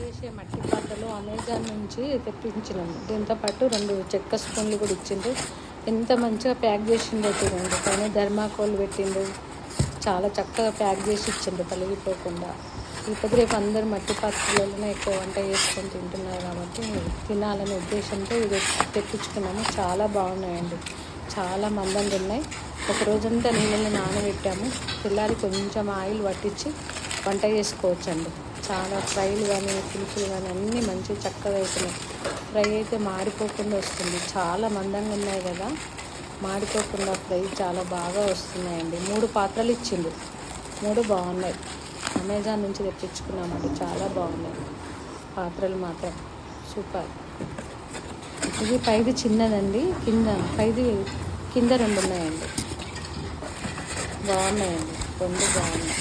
చేసే మట్టి పాత్రలు అమెజాన్ నుంచి తెప్పించినాము. దీంతో పాటు 2 చెక్క స్పూన్లు కూడా ఇచ్చిండ్రు. ఎంత మంచిగా ప్యాక్ చేసిండో చూడండి. పైన ధర్మాకోల్ పెట్టిండు. చాలా చక్కగా ప్యాక్ చేసి ఇచ్చిండ్రు పలిగిపోకుండా. ఇప్పుడు రేపు అందరూ మట్టి పాత్రలలోనే ఎక్కువ వంట చేసుకొని తింటున్నారు కాబట్టి తినాలనే ఉద్దేశంతో ఇది తెప్పించుకున్నాము. చాలా బాగున్నాయండి. చాలా మందంగా ఉన్నాయి. ఒక రోజంతా నీళ్ళలో నానబెట్టాము. తెల్లారి కొంచెం ఆయిల్ పట్టించి వంట చేసుకోవచ్చండి. చాలా ఫ్రైలు కానీ పులుసులు కానీ అన్నీ మంచిగా చక్కగా అవుతున్నాయి. ఫ్రై అయితే మాడిపోకుండా వస్తుంది. చాలా మందంగా ఉన్నాయి కదా, మాడిపోకుండా ఫ్రై చాలా బాగా వస్తున్నాయండి. 3 పాత్రలు ఇచ్చిండు. 3 బాగున్నాయి. అమెజాన్ నుంచి తెప్పించుకున్నామండి. చాలా బాగున్నాయి పాత్రలు మాత్రం సూపర్. ఇది పైది చిన్నదండి, కింద 2 ఉన్నాయండి. బాగున్నాయండి, 2 బాగున్నాయి.